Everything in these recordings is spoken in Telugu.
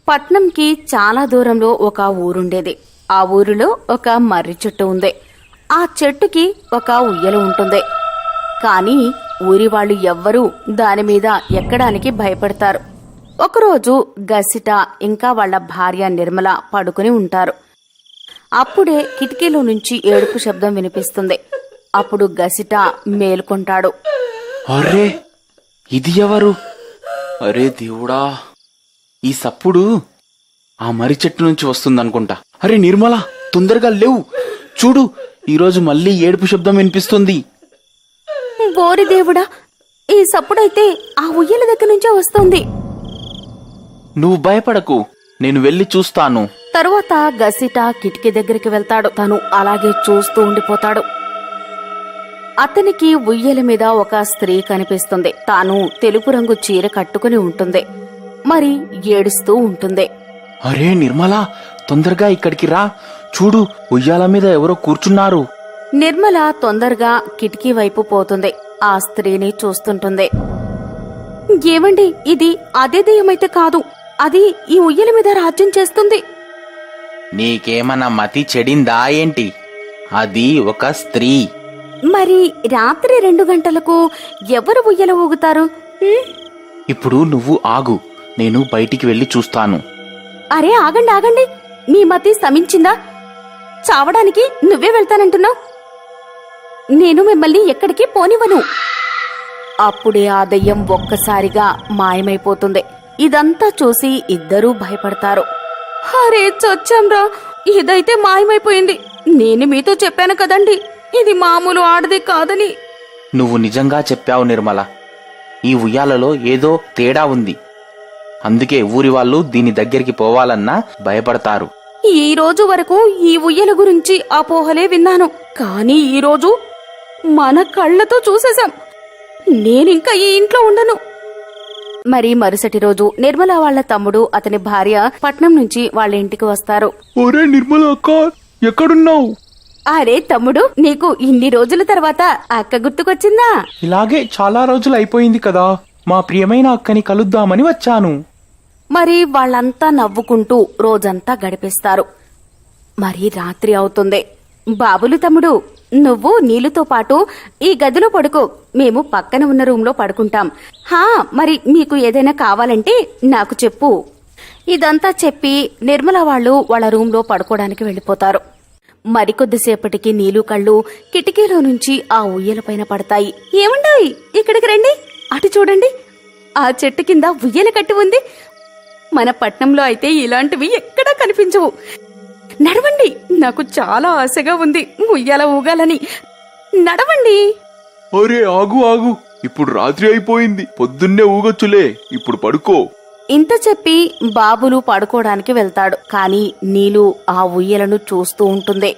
పట్నంకి చాలా దూరంలో ఒక ఊరుండేది. ఆ ఊరిలో ఒక మర్రి చెట్టు ఉంది. ఆ చెట్టుకి ఒక ఉయ్యల ఉంటుంది. కాని ఊరి వాళ్ళు ఎవ్వరూ దానిమీద ఎక్కడానికి భయపడతారు. ఒకరోజు గసిట ఇంకా వాళ్ల భార్య నిర్మల పడుకుని ఉంటారు. అప్పుడే కిటికీలో నుంచి ఏడుపు శబ్దం వినిపిస్తుంది. అప్పుడు గసిట మేలుకొంటాడు. అరే, ఇది ఎవరు? అరే దేవుడా, ఈ సప్పుడు ఆ మర్రి చెట్టు నుంచి వస్తుందనుకుంటా. అరే నిర్మల, తొందరగా లేవు, చూడు, ఈరోజు మళ్ళీ ఏడుపు శబ్దం వినిపిస్తుంది. ఓరి దేవుడా, ఈ సప్పుడైతే ఆ ఉయ్యల దగ్గర నుంచే వస్తుంది. నువ్వు భయపడకు, నేను వెళ్లి చూస్తాను. తరువాత గసిట కిటికీ దగ్గరికి వెళ్తాడు. తను అలాగే చూస్తూ ఉండిపోతాడు. అతనికి ఉయ్యల మీద ఒక స్త్రీ కనిపిస్తుంది. తాను తెలుపు రంగు చీర కట్టుకుని ఉంటుంది. మరి ఏడుస్తూ ఉంటుంది. అరే నిర్మల, తొందరగా ఇక్కడికి రా, చూడు, ఉయ్యాల మీద ఎవరో కూర్చున్నారు. నిర్మల తొందరగా కిటికీ వైపు పోతుంది. ఆ స్త్రీని చూస్తుంటుంది. ఏమండి, ఇది అదే దెయ్యమైతే కాదు, అది ఈ ఉయ్యల మీద రాజ్యం చేస్తుంది. నీకేమన్నా మతి చెడిందా ఏంటి? అది ఒక స్త్రీ. మరి రాత్రి 2 గంటలకు ఎవరు ఉయ్యల ఊగుతారు? ఇప్పుడు నువ్వు ఆగు, నేను బయటికి వెళ్లి చూస్తాను. అరే ఆగండి ఆగండి, మీ మతి శమించిందా? చావడానికి నువ్వే వెళ్తానంటున్నావు. నేను మిమ్మల్ని ఎక్కడికి పోనివ్వను. అప్పుడే ఆ దెయ్యం ఒక్కసారిగా మాయమైపోతుంది. ఇదంతా చూసి ఇద్దరూ భయపడతారు. అరే చచ్చాంరా, ఇదైతే మాయమైపోయింది. నేను మీతో చెప్పాను కదండి, ఇది మామూలు ఆడది కాదని. నువ్వు నిజంగా చెప్పావు నిర్మల, ఈ ఉయ్యాలలో ఏదో తేడా ఉంది. అందుకే ఊరి వాళ్ళు దీని దగ్గరికి పోవాలన్నా భయపడతారు. ఈ రోజు వరకు ఈ ఉయ్యల గురించి అపోహలే విన్నాను, కానీ ఈ రోజు మన కళ్ళతో చూసేశాం. నేనింకా ఈ ఇంట్లో ఉండను. మరి మరుసటి రోజు నిర్మల వాళ్ల తమ్ముడు, అతని భార్య పట్నం నుంచి వాళ్ళ ఇంటికి వస్తారు. ఒరే నిర్మల అక్క, ఎక్కడున్నావు? అరే తమ్ముడు, నీకు ఇన్ని రోజుల తర్వాత అక్క గుర్తుకొచ్చిందా? ఇలాగే చాలా రోజులు అయిపోయింది కదా, మా ప్రియమైన అక్కని కలుద్దామని వచ్చాను. మరి వాళ్ళంతా నవ్వుకుంటూ రోజంతా గడిపేస్తారు. మరి రాత్రి అవుతుంది. బాబులు తమ్ముడు, నువ్వు నీలుతో పాటు ఈ గదిలో పడుకో, మేము పక్కన ఉన్న రూంలో పడుకుంటాం. మరి మీకు ఏదైనా కావాలంటే నాకు చెప్పు. ఇదంతా చెప్పి నిర్మల వాళ్ళు వాళ్ళ రూంలో పడుకోవడానికి వెళ్లిపోతారు. మరికొద్దిసేపటికి నీలు కళ్ళు కిటికీలో నుంచి ఆ ఉయ్యలపైన పడతాయి. ఏమండాయి, ఇక్కడికి రండి, అటు చూడండి, ఆ చెట్టు కింద ఉయ్యల కట్టి ఉంది. మన పట్నంలో అయితే ఇలాంటివి ఎక్కడా కనిపించవు. నడవండి, నాకు చాలా ఆశగా ఉంది ఉయ్యాల ఊగాలని. నడవండి. అరే ఆగు ఆగు, ఇప్పుడు రాత్రి అయిపోయింది, పొద్దున్నే ఊగొచ్చులే, ఇప్పుడు పడుకో. ఇంత చెప్పి బాబులు పడుకోవడానికి వెళ్తాడు. కాని నీలు ఆ ఉయ్యలను చూస్తూ ఉంటుంది.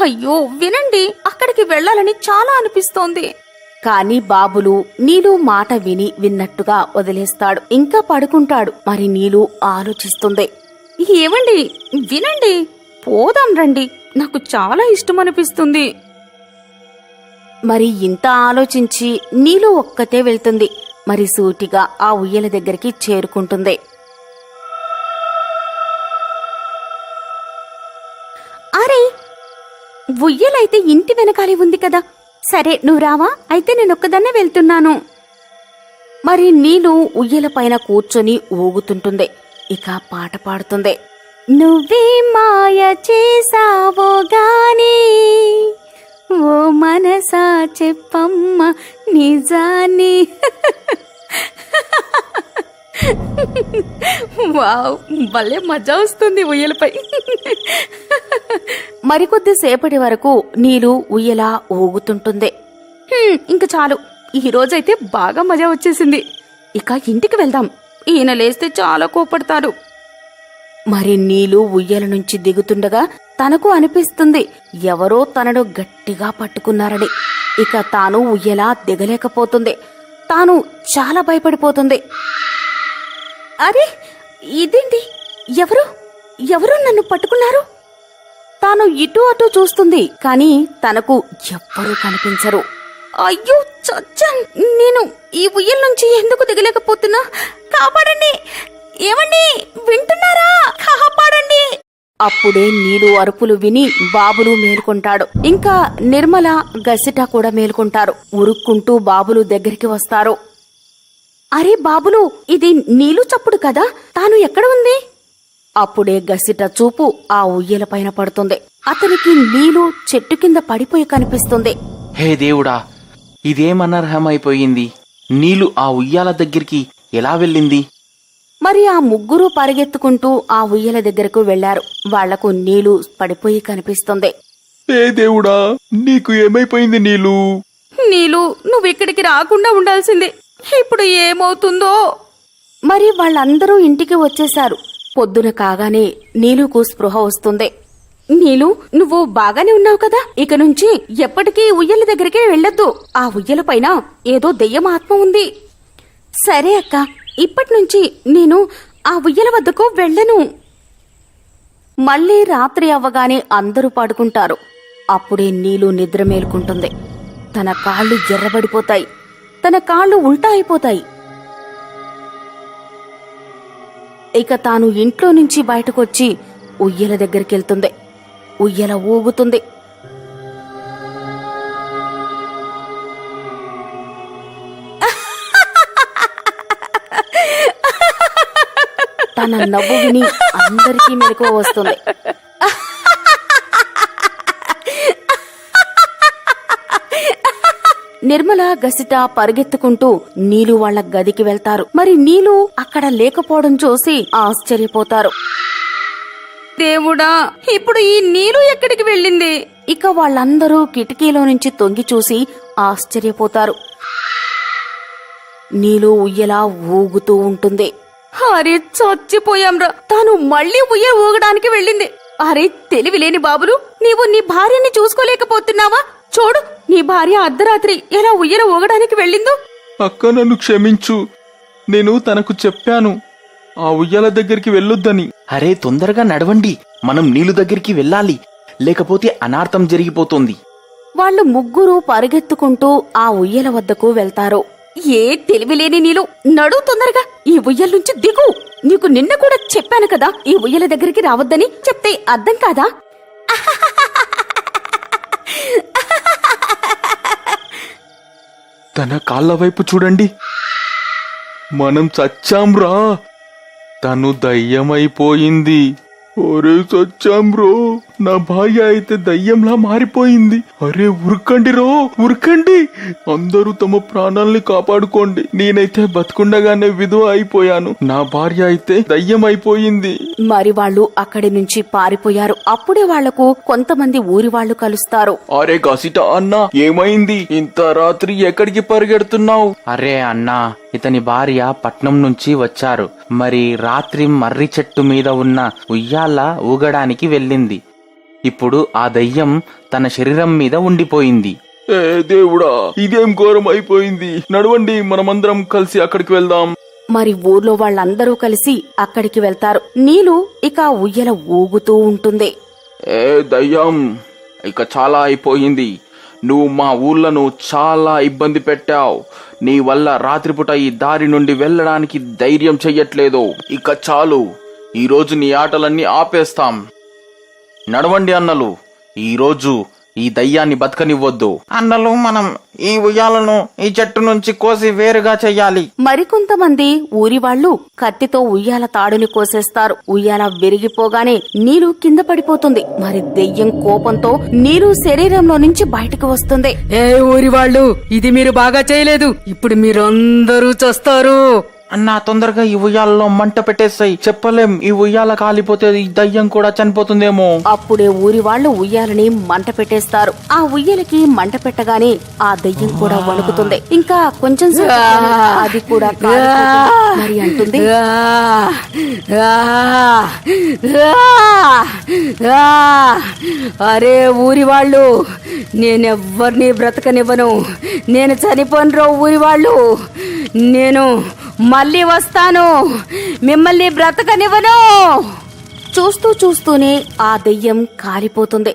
అయ్యో వినండి, అక్కడికి వెళ్లాలని చాలా అనిపిస్తోంది. కాని బాబులు నీలు మాట విన్నట్టుగా వదిలేస్తాడు. ఇంకా పడుకుంటాడు. మరి నీలు ఆలోచిస్తుంది. ఏమండి, వినండి, పోదాం రండి, నాకు చాలా ఇష్టం అనిపిస్తుంది. మరి ఇంత ఆలోచించి నీలు ఒక్కతే వెళ్తుంది. మరి సూటిగా ఆ ఉయ్యల దగ్గరికి చేరుకుంటుంది. అరే, ఉయ్యలైతే ఇంటి వెనకాలే ఉంది కదా. సరే నువ్వు రావా, అయితే నేనొక్కదాన్నే వెళ్తున్నాను. మరి నీలు ఉయ్యల పైన కూర్చొని ఊగుతుంటుంది. ఇక పాట పాడుతుంది. నువ్వే మాయ చేసావో గాని, ఓ మనసా చెప్పమ్మ నిజాన్ని. వావ్, భలే మజా వస్తుంది ఉయ్యలపై. మరికొద్దిసేపటి వరకు నీలు ఉయ్యలా ఊగుతుంటుంది. ఇంక చాలు, ఈ రోజైతే బాగా మజా వచ్చేసింది. ఇక ఇంటికి వెళ్దాం, ఈయన లేస్తే చాలా కోపడతారు. మరి నీలు ఉయ్యల నుంచి దిగుతుండగా తనకు అనిపిస్తుంది ఎవరో తనను గట్టిగా పట్టుకున్నారని. ఇక తాను ఉయ్యలా దిగలేకపోతుంది. తాను చాలా భయపడిపోతుంది. అరే ఇదేంటి, ఎవరు నన్ను పట్టుకున్నారు? తాను ఇటు అటు చూస్తుంది, కాని తనకు ఎవ్వరూ కనిపించరు. అయ్యో చచ్చాన్, నేను ఈ ఉయ్యల నుంచి ఎందుకు దిగలేకపోతున్నా? కాపాడండి, ఏమండి, వింటున్నారా? కాపాడండి! అప్పుడే నీలు అరుపులు విని బాబులు మేలుకుంటాడు. ఇంకా నిర్మల, గసిట కూడా మేలుకుంటారు. ఉరుక్కుంటూ బాబులు దగ్గరికి వస్తారు. అరే బాబులు, ఇది నీలు చప్పుడు కదా, తాను ఎక్కడ ఉంది? అప్పుడే గసిట చూపు ఆ ఉయ్యల పైన పడుతుంది. అతనికి నీలు చెట్టు కింద పడిపోయి కనిపిస్తుంది. హే దేవుడా, ఇదేమనర్హమైపోయింది. నీలు ఆ ఉయ్యాల దగ్గరికి ఎలా వెళ్ళింది? మరి ఆ ముగ్గురు పరిగెత్తుకుంటూ ఆ ఉయ్యల దగ్గరకు వెళ్లారు. వాళ్లకు నీలు పడిపోయి కనిపిస్తుంది. ఏ దేవుడా, నీకు ఏమైపోయింది నీలు? నీలు, నువ్విక్కడికి రాకుండా ఉండాల్సిందే. ఇప్పుడు ఏమవుతుందో? మరి వాళ్ళందరూ ఇంటికి వచ్చేశారు. పొద్దున కాగానే నీలుకు స్పృహ వస్తుంది. నీలు, నువ్వు బాగానే ఉన్నావు కదా? ఇక నుంచి ఎప్పటికీ ఉయ్యల దగ్గరికే వెళ్ళొద్దు. ఆ ఉయ్యల పైన ఏదో దెయ్యం ఆత్మ ఉంది. సరే అక్క, ఇప్పటినుంచి నేను ఆ ఉయ్యల వద్దకు వెళ్ళను. మళ్లీ రాత్రి అవ్వగానే అందరూ పడుకుంటారు. అప్పుడే నీలు నిద్ర మేలుకుంటుంది. తన కాళ్ళు ఎర్రబడిపోతాయి. తన కాళ్ళు ఉల్టా అయిపోతాయి. ఇక తాను ఇంట్లో నుంచి బయటకొచ్చి ఉయ్యల దగ్గరికెళ్తుంది. ఉయ్యల ఊగుతుంది. తన నవ్వు విని అందరికీ మెలకువ వస్తుంది. నిర్మల, గసిట పరిగెత్తుకుంటూ నీలు వాళ్ల గదికి వెళ్తారు. మరి నీలు అక్కడ లేకపోవడం చూసి ఆశ్చర్యపోతారు. దేవుడా, ఇప్పుడు ఈ నీలు ఎక్కడికి వెళ్ళింది? ఇక వాళ్ళందరూ కిటికీలో నుంచి తొంగి చూసి ఆశ్చర్యపోతారు. నీలు ఉయ్యలా ఊగుతూ ఉంటుంది. అరే చచ్చిపోయాంరా, తాను మళ్ళీ ఉయ్య ఊగడానికి వెళ్ళింది. అరే తెలివిలేని బాబులు, నీవు నీ భార్యని చూసుకోలేకపోతున్నావా? చూడు, నీ భార్య అర్ధరాత్రి ఎలా ఉయ్యల ఊగడానికి వెళ్ళిందో. అక్క, నన్ను క్షమించు. నేను తనకు చెప్పాను ఆ ఉయ్యాల దగ్గరికి వెళ్ళొద్దని. అరే తొందరగా నడవండి, మనం నీలు దగ్గరికి వెళ్ళాలి, లేకపోతే అనార్థం జరిగిపోతుంది. వాళ్ళు ముగ్గురు పరిగెత్తుకుంటూ ఆ ఉయ్యల వద్దకు వెళ్తారు. ఏ తెలివిలేని నీలు, నడు తొందరగా, ఈ ఉయ్యల నుంచి దిగు. నీకు నిన్న కూడా చెప్పాను కదా ఈ ఉయ్యల దగ్గరికి రావద్దని. చెప్తే అర్థం కాదా? తన కాళ్ళ వైపు చూడండి. మనం చచ్చాంరా. తను దయ్యమైపోయింది. ఒరే చచ్చాం బ్రో, నా భార్య అయితే దయ్యంలా మారిపోయింది. అరే ఉరకండి రో, ఉరకండి. అందరూ తమ ప్రాణాల్ని కాపాడుకోండి. నేనైతే బతుకుండగానే విధవ అయిపోయాను. నా భార్య అయితే దయ్యం అయిపోయింది. మరి వాళ్ళు అక్కడి నుంచి పారిపోయారు. అప్పుడే వాళ్లకు కొంతమంది ఊరి వాళ్ళు కలుస్తారు. అరే గసిట అన్నా, ఏమైంది? ఇంత రాత్రి ఎక్కడికి పరిగెడుతున్నావు? అరే అన్నా, ఇతని భార్య పట్నం నుంచి వచ్చారు. మరి రాత్రి మర్రి చెట్టు మీద ఉన్న ఉయ్యాల ఊగడానికి వెళ్ళింది. ఇప్పుడు ఆ దయ్యం తన శరీరం మీద ఉండిపోయింది. ఏ దేవుడా, ఇదేం ఘోరం అయిపోయింది. నడవండి, మనమందరం కలిసి అక్కడికి వెళ్దాం. మరి ఊర్లో వాళ్ళందరూ కలిసి అక్కడికి వెళ్తారు. నీలు ఇక ఉయ్యల ఊగుతూ ఉంటుంది. ఏ దయ్యం, ఇక చాలా అయిపోయింది. నువ్వు మా ఊళ్ళను చాలా ఇబ్బంది పెట్టావు. నీ వల్ల రాత్రిపూట ఈ దారి నుండి వెళ్ళడానికి ధైర్యం చెయ్యట్లేదు. ఇక చాలు, ఈరోజు నీ ఆటలన్నీ ఆపేస్తాం. నడవండి అన్నలు, ఈరోజు ఈ దయ్యాన్ని బతకనివ్వద్దు. అన్నలు, మనం ఈ ఉయ్యాలను ఈ చెట్టు నుంచి కోసి వేరుగా చెయ్యాలి. మరికొంతమంది ఊరి వాళ్ళు కత్తితో ఉయ్యాల తాడుని కోసేస్తారు. ఉయ్యాల విరిగిపోగానే నీరు కింద పడిపోతుంది. మరి దెయ్యం కోపంతో నీరు శరీరంలో నుంచి బయటకు వస్తుంది. ఏ ఊరి వాళ్ళు, ఇది మీరు బాగా చేయలేదు. ఇప్పుడు మీరందరూ చస్తారు. అన్నా, తొందరగా ఈ ఉయ్యాలలో మంట పెట్టేస్తాయి. చెప్పలేం, ఈ ఉయ్యాల కాలిపోతే ఈ దయ్యం కూడా చనిపోతుందేమో. అప్పుడే ఊరి వాళ్ళు ఉయ్యాలని మంట పెట్టేస్తారు. ఆ ఉయ్యలకి మంట పెట్టగానే ఆ దయ్యం కూడా వణుకుతుంది. ఇంకా కొంచెం సేపటికి అది కూడా కాలిపోతుంది. మరి అంటుంది, అరే ఊరి వాళ్ళు, నేనెవ్వరిని బ్రతకనివ్వను. నేను చనిపోనురో ఊరి వాళ్ళు. నేను మళ్ళీ వస్తాను, మిమ్మల్ని బ్రతకనివ్వను. చూస్తూ చూస్తూనే ఆ దెయ్యం కాలిపోతుంది.